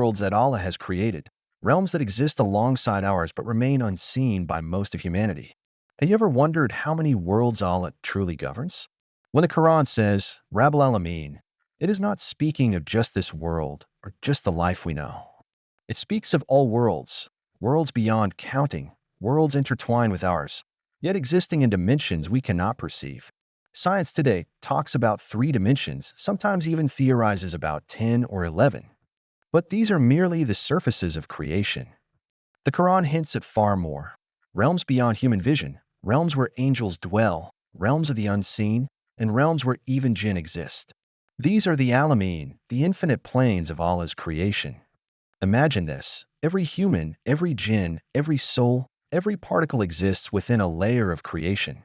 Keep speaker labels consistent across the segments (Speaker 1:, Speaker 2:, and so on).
Speaker 1: worlds that Allah has created, realms that exist alongside ours but remain unseen by most of humanity. Have you ever wondered how many worlds Allah truly governs? When the Quran says, Rabb-ul-Aalameen, it is not speaking of just this world or just the life we know. It speaks of all worlds, worlds beyond counting, worlds intertwined with ours, yet existing in dimensions we cannot perceive. Science today talks about 3 dimensions, sometimes even theorizes about 10 or 11. But these are merely the surfaces of creation. The Quran hints at far more. Realms beyond human vision, realms where angels dwell, realms of the unseen, and realms where even jinn exist. These are the Alameen, the infinite planes of Allah's creation. Imagine this. Every human, every jinn, every soul, every particle exists within a layer of creation.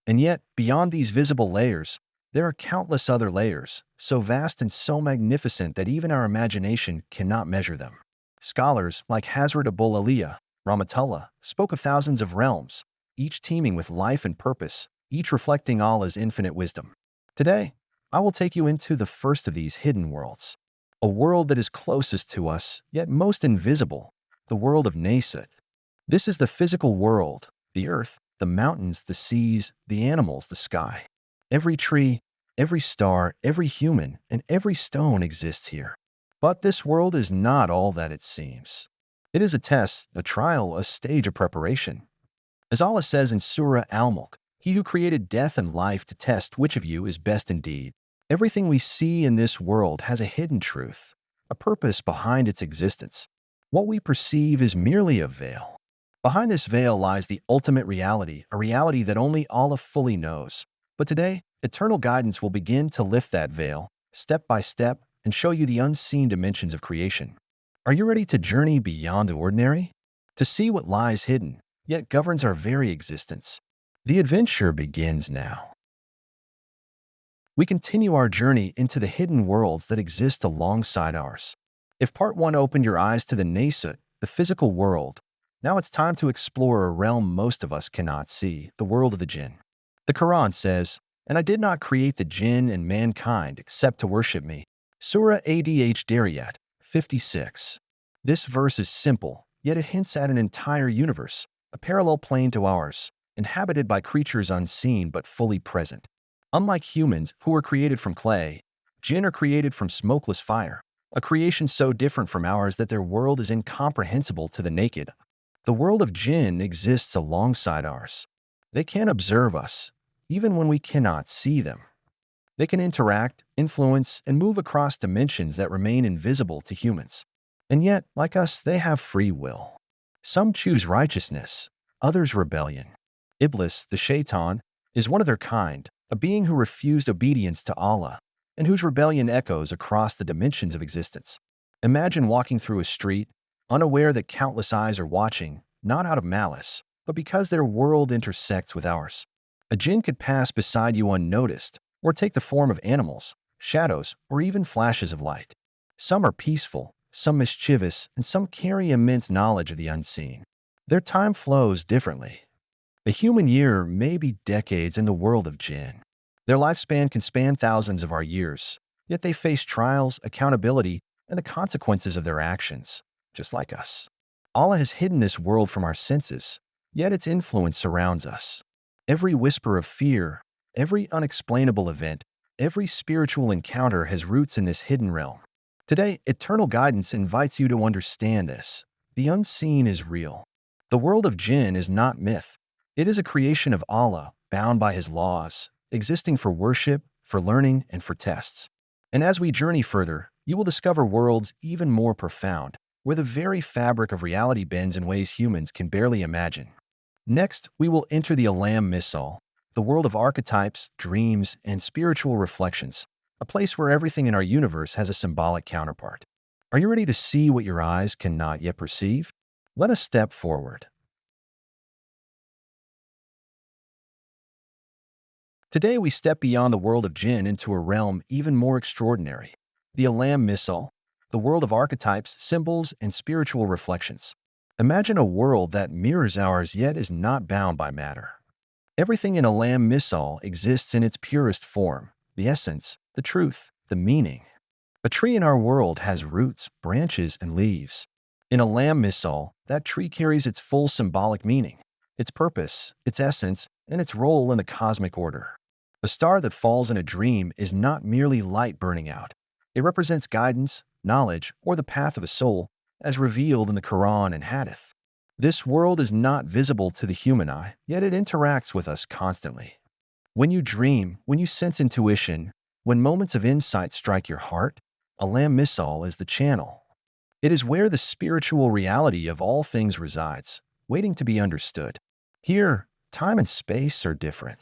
Speaker 1: And yet, beyond these visible layers, there are countless other layers, so vast and so magnificent that even our imagination cannot measure them. Scholars like Hazrat Abul Aliyah, Rahmatullah, spoke of thousands of realms, each teeming with life and purpose, each reflecting Allah's infinite wisdom. Today, I will take you into the first of these hidden worlds, a world that is closest to us, yet most invisible, the world of Nasuut. This is the physical world, the earth, the mountains, the seas, the animals, the sky. Every tree, every star, every human, and every stone exists here. But this world is not all that it seems. It is a test, a trial, a stage of preparation. As Allah says in Surah Al-Mulk, He who created death and life to test which of you is best indeed. Everything we see in this world has a hidden truth, a purpose behind its existence. What we perceive is merely a veil. Behind this veil lies the ultimate reality, a reality that only Allah fully knows. But today, eternal guidance will begin to lift that veil, step by step, and show you the unseen dimensions of creation. Are you ready to journey beyond the ordinary? To see what lies hidden, yet governs our very existence? The adventure begins now. We continue our journey into the hidden worlds that exist alongside ours. If part 1 opened your eyes to the Nasuut, the physical world, now it's time to explore a realm most of us cannot see, the world of the Jinn. The Quran says, "And I did not create the Jinn and mankind except to worship me." Surah Al-Dariyat, 56. This verse is simple, yet it hints at an entire universe, a parallel plane to ours, inhabited by creatures unseen but fully present. Unlike humans, who were created from clay, Jinn are created from smokeless fire, a creation so different from ours that their world is incomprehensible to the naked. The world of Jinn exists alongside ours. They can observe us, even when we cannot see them. They can interact, influence, and move across dimensions that remain invisible to humans. And yet, like us, they have free will. Some choose righteousness, others rebellion. Iblis, the Shaitan, is one of their kind, a being who refused obedience to Allah, and whose rebellion echoes across the dimensions of existence. Imagine walking through a street, unaware that countless eyes are watching, not out of malice, but because their world intersects with ours. A jinn could pass beside you unnoticed, or take the form of animals, shadows, or even flashes of light. Some are peaceful, some mischievous, and some carry immense knowledge of the unseen. Their time flows differently. A human year may be decades in the world of Jinn. Their lifespan can span thousands of our years, yet they face trials, accountability, and the consequences of their actions, just like us. Allah has hidden this world from our senses, yet its influence surrounds us. Every whisper of fear, every unexplainable event, every spiritual encounter has roots in this hidden realm. Today, eternal guidance invites you to understand this. The unseen is real. The world of Jinn is not myth. It is a creation of Allah, bound by His laws, existing for worship, for learning, and for tests. And as we journey further, you will discover worlds even more profound, where the very fabric of reality bends in ways humans can barely imagine. Next, we will enter the Alam-Misal, the world of archetypes, dreams, and spiritual reflections, a place where everything in our universe has a symbolic counterpart. Are you ready to see what your eyes cannot yet perceive? Let us step forward. Today, we step beyond the world of Jinn into a realm even more extraordinary, the Alam-Misal, the world of archetypes, symbols, and spiritual reflections. Imagine a world that mirrors ours yet is not bound by matter. Everything in Alam-Misal exists in its purest form, the essence, the truth, the meaning. A tree in our world has roots, branches, and leaves. In Alam Misal, that tree carries its full symbolic meaning, its purpose, its essence, and its role in the cosmic order. A star that falls in a dream is not merely light burning out. It represents guidance, knowledge, or the path of a soul, as revealed in the Quran and Hadith. This world is not visible to the human eye, yet it interacts with us constantly. When you dream, when you sense intuition, when moments of insight strike your heart, Alam Misal is the channel. It is where the spiritual reality of all things resides, waiting to be understood. Here, time and space are different.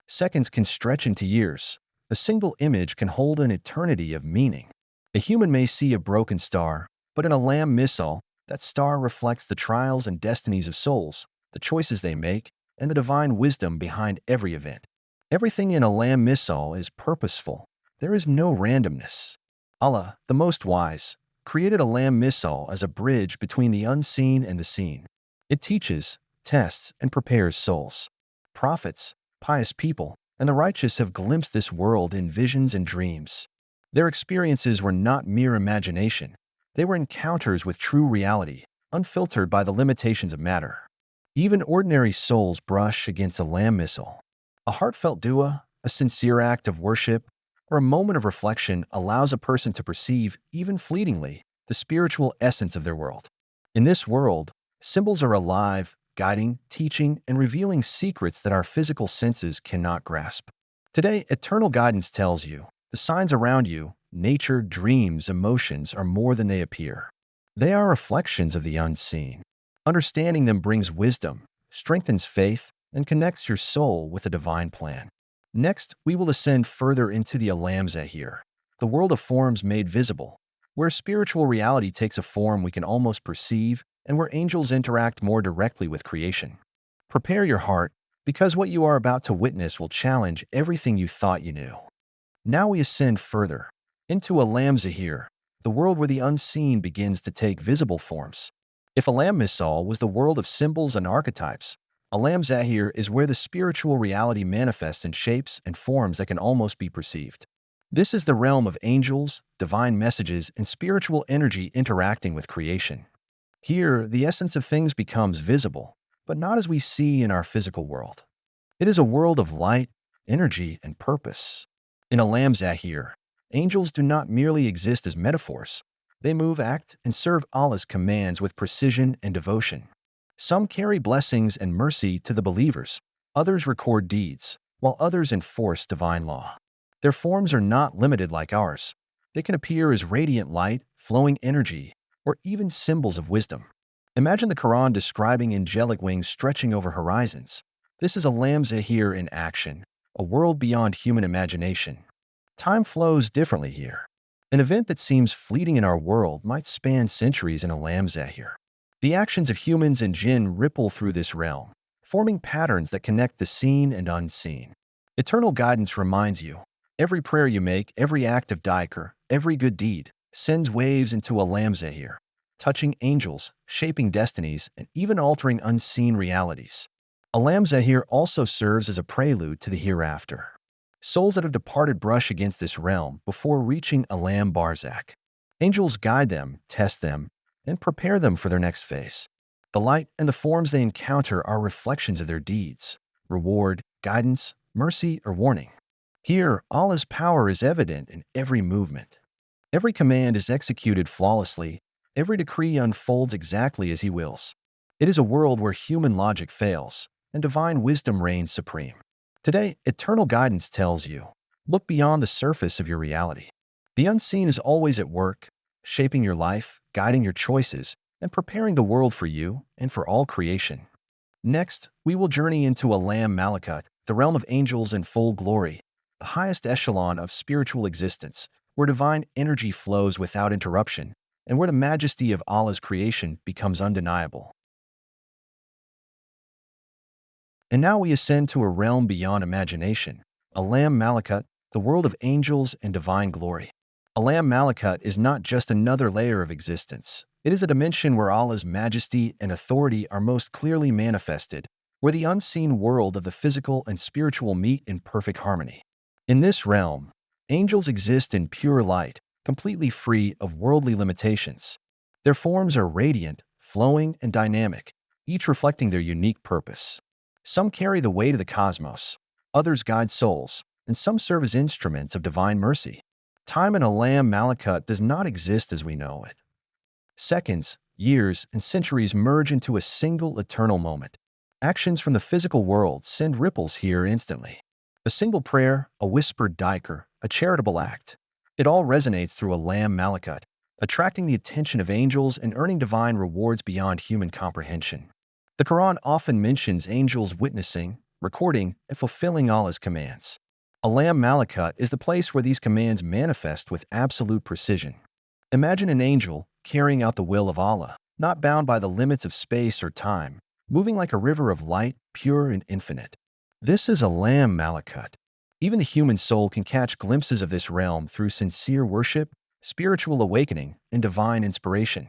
Speaker 1: Seconds can stretch into years. A single image can hold an eternity of meaning. A human may see a broken star, but in Alam Misal, that star reflects the trials and destinies of souls, the choices they make, and the divine wisdom behind every event. Everything in Alam Misal is purposeful. There is no randomness. Allah, the Most Wise, created Alam Misal as a bridge between the unseen and the seen. It teaches, tests, and prepares souls. Prophets, pious people, and the righteous have glimpsed this world in visions and dreams. Their experiences were not mere imagination. They were encounters with true reality, unfiltered by the limitations of matter. Even ordinary souls brush against Alam Misal. A heartfelt dua, a sincere act of worship, or a moment of reflection allows a person to perceive, even fleetingly, the spiritual essence of their world. In this world, symbols are alive, guiding, teaching, and revealing secrets that our physical senses cannot grasp. Today, eternal guidance tells you, the signs around you, nature, dreams, emotions are more than they appear. They are reflections of the unseen. Understanding them brings wisdom, strengthens faith, and connects your soul with a divine plan. Next, we will ascend further into the Alam Zahir, the world of forms made visible, where spiritual reality takes a form we can almost perceive and where angels interact more directly with creation. Prepare your heart, because what you are about to witness will challenge everything you thought you knew. Now we ascend further, into Alam Zahir, the world where the unseen begins to take visible forms. If Alam Misal was the world of symbols and archetypes, Alam Zahir is where the spiritual reality manifests in shapes and forms that can almost be perceived. This is the realm of angels, divine messages, and spiritual energy interacting with creation. Here, the essence of things becomes visible, but not as we see in our physical world. It is a world of light, energy, and purpose. In Alam Zahir, angels do not merely exist as metaphors. They move, act, and serve Allah's commands with precision and devotion. Some carry blessings and mercy to the believers, others record deeds, while others enforce divine law. Their forms are not limited like ours. They can appear as radiant light, flowing energy, or even symbols of wisdom. Imagine the Quran describing angelic wings stretching over horizons. This is Alam Zahir in action, a world beyond human imagination. Time flows differently here. An event that seems fleeting in our world might span centuries in Alam Zahir. The actions of humans and jinn ripple through this realm, forming patterns that connect the seen and unseen. Eternal guidance reminds you, every prayer you make, every act of dhikr, every good deed, sends waves into Alam Zahir, touching angels, shaping destinies, and even altering unseen realities. Alam Zahir also serves as a prelude to the hereafter. Souls that have departed brush against this realm before reaching Alam Barzakh. Angels guide them, test them, and prepare them for their next phase. The light and the forms they encounter are reflections of their deeds, reward, guidance, mercy, or warning. Here, Allah's power is evident in every movement. Every command is executed flawlessly. Every decree unfolds exactly as He wills. It is a world where human logic fails, and divine wisdom reigns supreme. Today, eternal guidance tells you, look beyond the surface of your reality. The unseen is always at work, shaping your life, guiding your choices, and preparing the world for you and for all creation. Next, we will journey into Alam Malakut, the realm of angels in full glory, the highest echelon of spiritual existence, where divine energy flows without interruption, and where the majesty of Allah's creation becomes undeniable. And now we ascend to a realm beyond imagination, Alam Malakut, the world of angels and divine glory. Alam Malakut is not just another layer of existence. It is a dimension where Allah's majesty and authority are most clearly manifested, where the unseen world of the physical and spiritual meet in perfect harmony. In this realm, angels exist in pure light, completely free of worldly limitations. Their forms are radiant, flowing, and dynamic, each reflecting their unique purpose. Some carry the weight of the cosmos, others guide souls, and some serve as instruments of divine mercy. Time in Alam Malakut does not exist as we know it. Seconds, years, and centuries merge into a single eternal moment. Actions from the physical world send ripples here instantly. A single prayer, a whispered dhikr, a charitable act. It all resonates through Alam Malakut, attracting the attention of angels and earning divine rewards beyond human comprehension. The Quran often mentions angels witnessing, recording, and fulfilling Allah's commands. Alam Malakut is the place where these commands manifest with absolute precision. Imagine an angel carrying out the will of Allah, not bound by the limits of space or time, moving like a river of light, pure and infinite. This is Alam Malakut. Even the human soul can catch glimpses of this realm through sincere worship, spiritual awakening, and divine inspiration.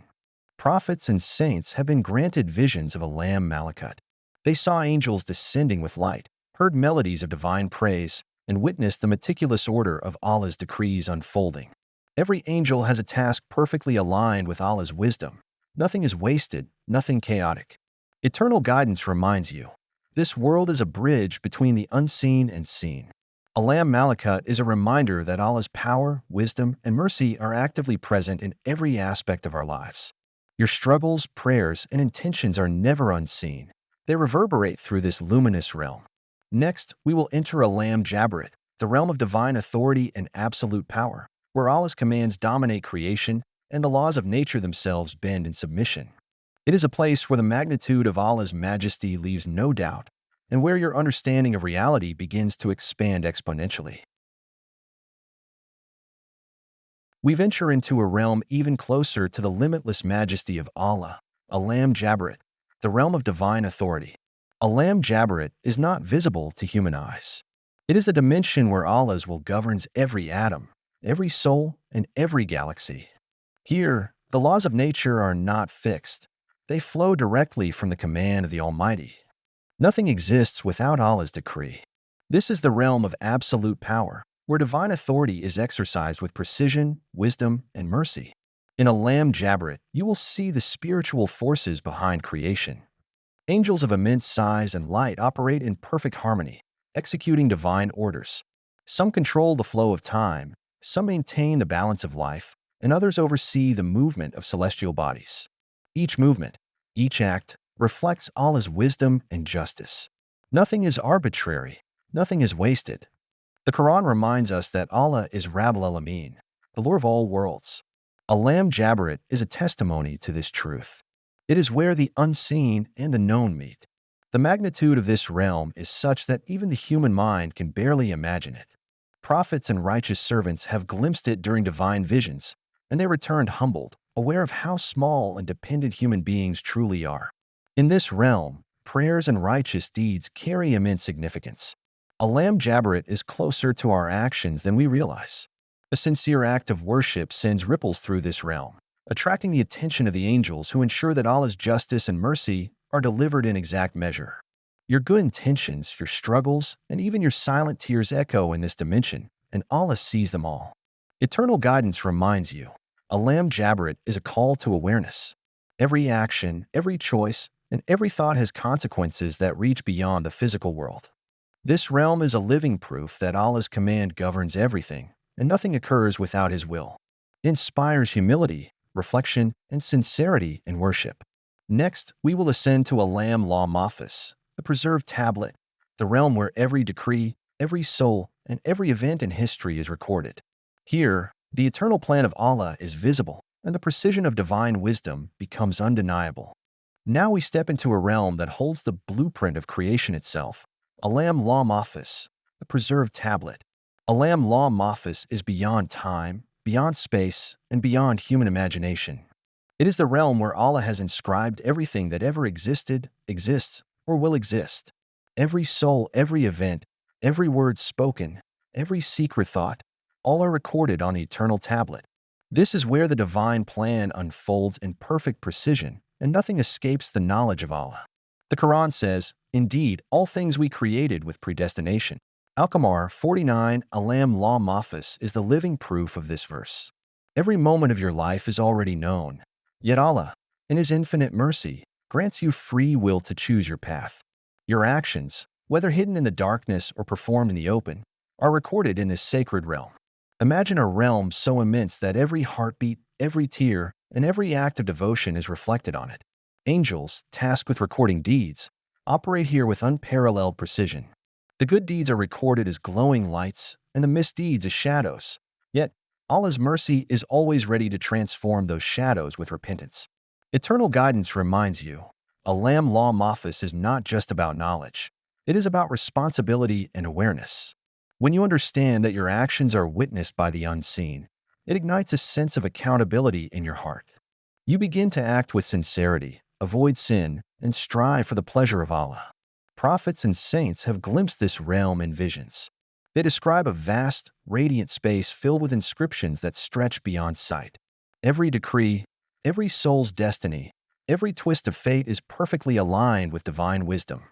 Speaker 1: Prophets and saints have been granted visions of Alam Malakut. They saw angels descending with light, heard melodies of divine praise, and witnessed the meticulous order of Allah's decrees unfolding. Every angel has a task perfectly aligned with Allah's wisdom. Nothing is wasted, nothing chaotic. Eternal guidance reminds you, this world is a bridge between the unseen and seen. Alam Malakut is a reminder that Allah's power, wisdom, and mercy are actively present in every aspect of our lives. Your struggles, prayers, and intentions are never unseen. They reverberate through this luminous realm. Next, we will enter Alam Jabarut, the realm of divine authority and absolute power, where Allah's commands dominate creation and the laws of nature themselves bend in submission. It is a place where the magnitude of Allah's majesty leaves no doubt, and where your understanding of reality begins to expand exponentially. We venture into a realm even closer to the limitless majesty of Allah, Alam Jabarut, the realm of divine authority. Alam Jabarut is not visible to human eyes. It is the dimension where Allah's will governs every atom, every soul, and every galaxy. Here, the laws of nature are not fixed. They flow directly from the command of the Almighty. Nothing exists without Allah's decree. This is the realm of absolute power, where divine authority is exercised with precision, wisdom, and mercy. In Alam Jabarut, you will see the spiritual forces behind creation. Angels of immense size and light operate in perfect harmony, executing divine orders. Some control the flow of time, some maintain the balance of life, and others oversee the movement of celestial bodies. Each movement, each act, reflects Allah's wisdom and justice. Nothing is arbitrary, nothing is wasted. The Quran reminds us that Allah is Rabb-ul-Aalameen, the Lord of all worlds. Alam Jabarut is a testimony to this truth. It is where the unseen and the known meet. The magnitude of this realm is such that even the human mind can barely imagine it. Prophets and righteous servants have glimpsed it during divine visions, and they returned humbled, aware of how small and dependent human beings truly are. In this realm, prayers and righteous deeds carry immense significance. Alam Jabarut is closer to our actions than we realize. A sincere act of worship sends ripples through this realm, attracting the attention of the angels who ensure that Allah's justice and mercy are delivered in exact measure. Your good intentions, your struggles, and even your silent tears echo in this dimension, and Allah sees them all. Eternal guidance reminds you, Alam Jabarut is a call to awareness. Every action, every choice, and every thought has consequences that reach beyond the physical world. This realm is a living proof that Allah's command governs everything, and nothing occurs without His will. It inspires humility, reflection, and sincerity in worship. Next, we will ascend to Alam Lauh-e-Mahfuz, the preserved tablet, the realm where every decree, every soul, and every event in history is recorded. Here, the eternal plan of Allah is visible, and the precision of divine wisdom becomes undeniable. Now we step into a realm that holds the blueprint of creation itself, Alam Lauh-e-Mahfuz, the preserved tablet. Alam Lauh-e-Mahfuz is beyond time, beyond space, and beyond human imagination. It is the realm where Allah has inscribed everything that ever existed, exists, or will exist. Every soul, every event, every word spoken, every secret thought, all are recorded on the eternal tablet. This is where the divine plan unfolds in perfect precision, and nothing escapes the knowledge of Allah. The Quran says, "Indeed, all things we created with predestination." Al-Qamar 49 Alam Lauh-e-Mahfuz is the living proof of this verse. Every moment of your life is already known. Yet Allah, in His infinite mercy, grants you free will to choose your path. Your actions, whether hidden in the darkness or performed in the open, are recorded in this sacred realm. Imagine a realm so immense that every heartbeat, every tear, and every act of devotion is reflected on it. Angels, tasked with recording deeds, operate here with unparalleled precision. The good deeds are recorded as glowing lights, and the misdeeds as shadows. Yet, Allah's mercy is always ready to transform those shadows with repentance. Eternal guidance reminds you, Lauh-e-Mahfuz is not just about knowledge. It is about responsibility and awareness. When you understand that your actions are witnessed by the unseen, it ignites a sense of accountability in your heart. You begin to act with sincerity, avoid sin, and strive for the pleasure of Allah. Prophets and saints have glimpsed this realm in visions. They describe a vast, radiant space filled with inscriptions that stretch beyond sight. Every decree, every soul's destiny, every twist of fate is perfectly aligned with divine wisdom.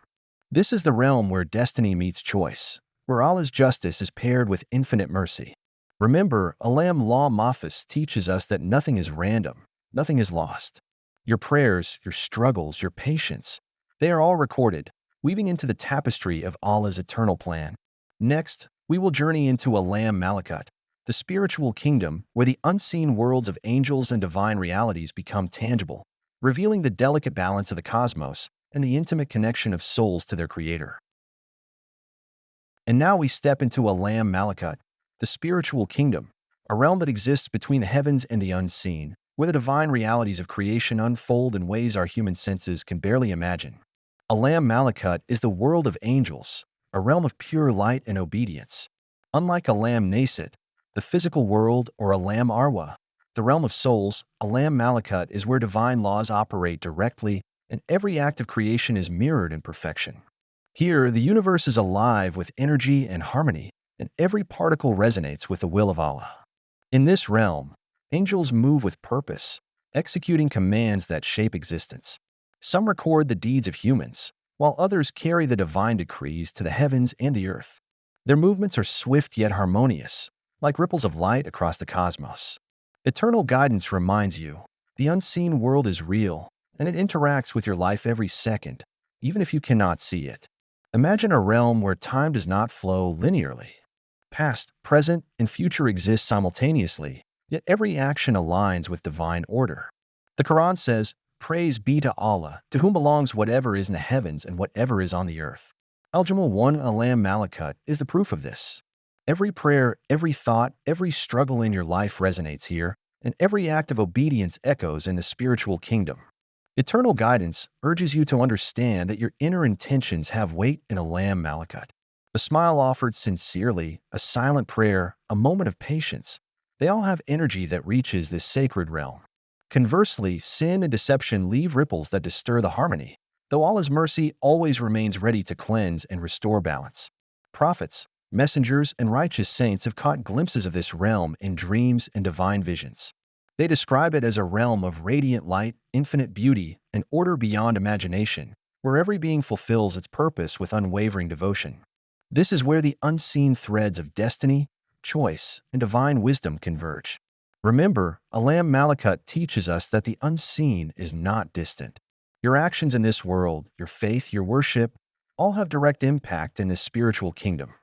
Speaker 1: This is the realm where destiny meets choice, where Allah's justice is paired with infinite mercy. Remember, Lauh-e-Mahfuz teaches us that nothing is random, nothing is lost. Your prayers, your struggles, your patience, they are all recorded, weaving into the tapestry of Allah's eternal plan. Next, we will journey into Malakut, the spiritual kingdom where the unseen worlds of angels and divine realities become tangible, revealing the delicate balance of the cosmos and the intimate connection of souls to their Creator. And now we step into Malakut, the spiritual kingdom, a realm that exists between the heavens and the unseen, where the divine realities of creation unfold in ways our human senses can barely imagine. Malakut is the world of angels, a realm of pure light and obedience. Unlike Nasuut, the physical world, or Arwah, the realm of souls, Malakut is where divine laws operate directly and every act of creation is mirrored in perfection. Here, the universe is alive with energy and harmony, and every particle resonates with the will of Allah. In this realm, angels move with purpose, executing commands that shape existence. Some record the deeds of humans, while others carry the divine decrees to the heavens and the earth. Their movements are swift yet harmonious, like ripples of light across the cosmos. Eternal guidance reminds you, the unseen world is real, and it interacts with your life every second, even if you cannot see it. Imagine a realm where time does not flow linearly. Past, present, and future exist simultaneously, yet every action aligns with divine order. The Quran says, "Praise be to Allah, to whom belongs whatever is in the heavens and whatever is on the earth." Al-Jamal 1 Malakut is the proof of this. Every prayer, every thought, every struggle in your life resonates here, and every act of obedience echoes in the spiritual kingdom. Eternal guidance urges you to understand that your inner intentions have weight in Malakut. A smile offered sincerely, a silent prayer, a moment of patience, they all have energy that reaches this sacred realm. Conversely, sin and deception leave ripples that disturb the harmony, though Allah's mercy always remains ready to cleanse and restore balance. Prophets, messengers, and righteous saints have caught glimpses of this realm in dreams and divine visions. They describe it as a realm of radiant light, infinite beauty, and order beyond imagination, where every being fulfills its purpose with unwavering devotion. This is where the unseen threads of destiny, choice, and divine wisdom converge. Remember, Malakut teaches us that the unseen is not distant. Your actions in this world, your faith, your worship, all have direct impact in this spiritual kingdom.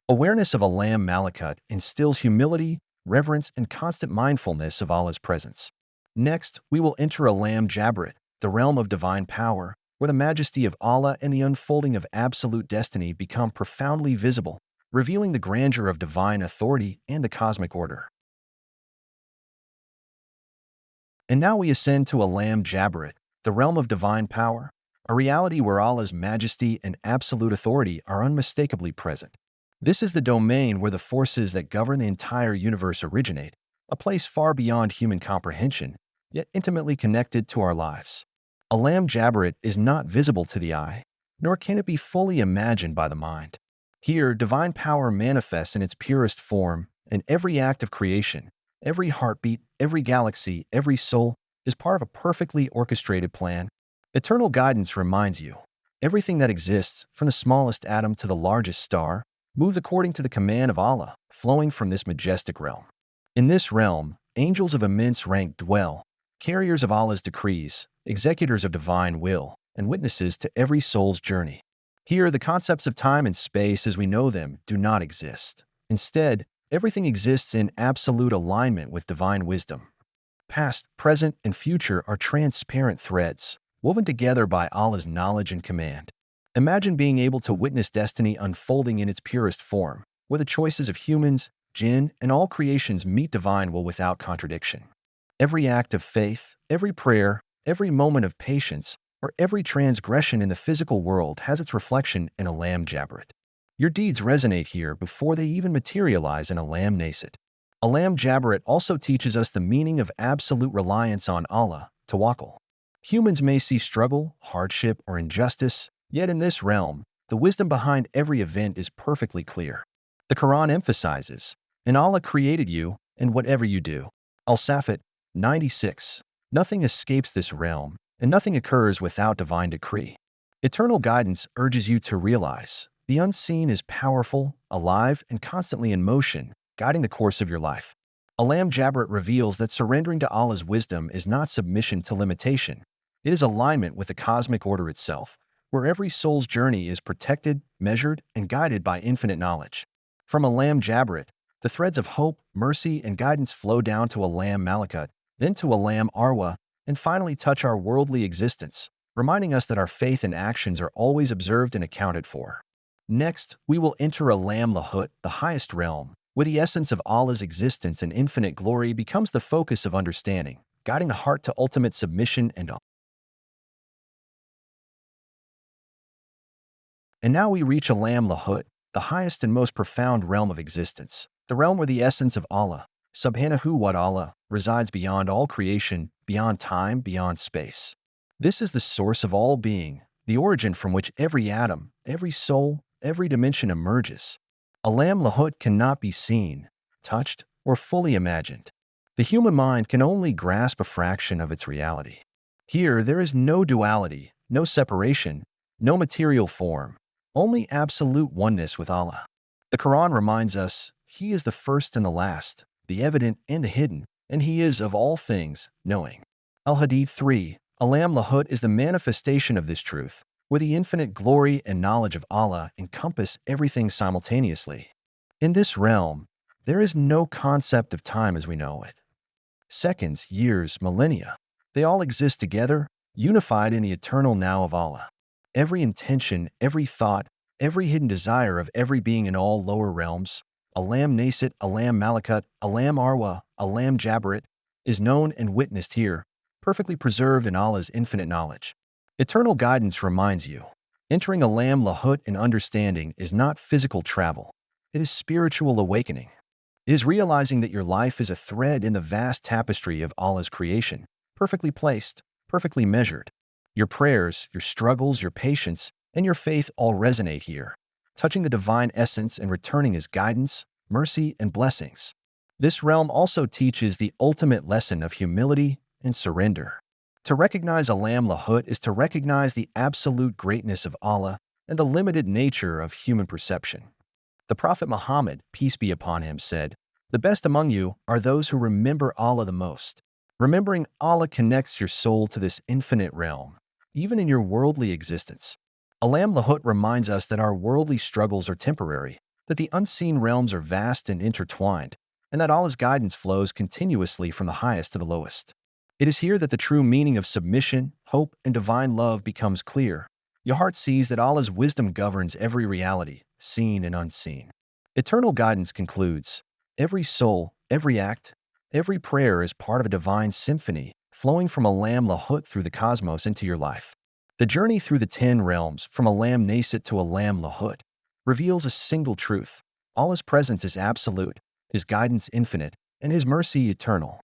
Speaker 1: Awareness of Malakut instills humility, reverence, and constant mindfulness of Allah's presence. Next, we will enter Jabarut, the realm of divine power, where the majesty of Allah and the unfolding of absolute destiny become profoundly visible, revealing the grandeur of divine authority and the cosmic order. And now we ascend to Jabarut, the realm of divine power, a reality where Allah's majesty and absolute authority are unmistakably present. This is the domain where the forces that govern the entire universe originate, a place far beyond human comprehension, yet intimately connected to our lives. Jabarut is not visible to the eye, nor can it be fully imagined by the mind. Here, divine power manifests in its purest form, and every act of creation, every heartbeat, every galaxy, every soul is part of a perfectly orchestrated plan. Eternal guidance reminds you, everything that exists, from the smallest atom to the largest star, moves according to the command of Allah, flowing from this majestic realm. In this realm, angels of immense rank dwell, carriers of Allah's decrees, executors of divine will, and witnesses to every soul's journey. Here, the concepts of time and space as we know them do not exist. Instead, everything exists in absolute alignment with divine wisdom. Past, present, and future are transparent threads, woven together by Allah's knowledge and command. Imagine being able to witness destiny unfolding in its purest form, where the choices of humans, jinn, and all creations meet divine will without contradiction. Every act of faith, every prayer, every moment of patience, or every transgression in the physical world has its reflection in a lamb Jabarut. Your deeds resonate here before they even materialize in a lamb Nasuut. A lamb Jabarut also teaches us the meaning of absolute reliance on Allah, tawakkul. Humans may see struggle, hardship, or injustice, yet in this realm, the wisdom behind every event is perfectly clear. The Quran emphasizes, "And Allah created you, and whatever you do." Al-Safat 96. Nothing escapes this realm, and nothing occurs without divine decree. Eternal guidance urges you to realize the unseen is powerful, alive, and constantly in motion, guiding the course of your life. Lamb Jabarut reveals that surrendering to Allah's wisdom is not submission to limitation. It is alignment with the cosmic order itself, where every soul's journey is protected, measured, and guided by infinite knowledge. From Lamb Jabarut, the threads of hope, mercy, and guidance flow down to Lamb Malakut, then to Lamb Arwah, and finally touch our worldly existence, reminding us that our faith and actions are always observed and accounted for. Next, we will enter Lamb Lahut, the highest realm, where the essence of Allah's existence and infinite glory becomes the focus of understanding, guiding the heart to ultimate submission and awe. And now we reach Lamb Lahut, the highest and most profound realm of existence, the realm where the essence of Allah, subhanahu wa ta'ala, resides beyond all creation, beyond time, beyond space. This is the source of all being, the origin from which every atom, every soul, every dimension emerges. Lamb Lahut cannot be seen, touched, or fully imagined. The human mind can only grasp a fraction of its reality. Here, there is no duality, no separation, no material form, only absolute oneness with Allah. The Quran reminds us, He is the first and the last, the evident and the hidden, and He is of all things knowing. Al-Hadith 3. Lamb Lahut is the manifestation of this truth, where the infinite glory and knowledge of Allah encompass everything simultaneously. In this realm, there is no concept of time as we know it. Seconds, years, millennia, they all exist together, unified in the eternal now of Allah. Every intention, every thought, every hidden desire of every being in all lower realms, Lamb Nasuut, Lamb Malakut, Lamb Arwah, Lamb Jabarut, is known and witnessed here, perfectly preserved in Allah's infinite knowledge. Eternal guidance reminds you, entering Lamb Lahut in understanding is not physical travel, it is spiritual awakening. It is realizing that your life is a thread in the vast tapestry of Allah's creation, perfectly placed, perfectly measured. Your prayers, your struggles, your patience, and your faith all resonate here, touching the divine essence and returning His guidance, mercy, and blessings. This realm also teaches the ultimate lesson of humility and surrender. To recognize Lamb Lahut is to recognize the absolute greatness of Allah and the limited nature of human perception. The Prophet Muhammad, peace be upon him, said, "The best among you are those who remember Allah the most." Remembering Allah connects your soul to this infinite realm, even in your worldly existence. Lamb Lahut reminds us that our worldly struggles are temporary, that the unseen realms are vast and intertwined, and that Allah's guidance flows continuously from the highest to the lowest. It is here that the true meaning of submission, hope, and divine love becomes clear. Your heart sees that Allah's wisdom governs every reality, seen and unseen. Eternal guidance concludes, every soul, every act, every prayer is part of a divine symphony, flowing from Lamb Lahut through the cosmos into your life. The journey through the 10 realms, from Lamb Nasuut to Lamb Lahut, reveals a single truth. Allah's presence is absolute, His guidance infinite, and His mercy eternal.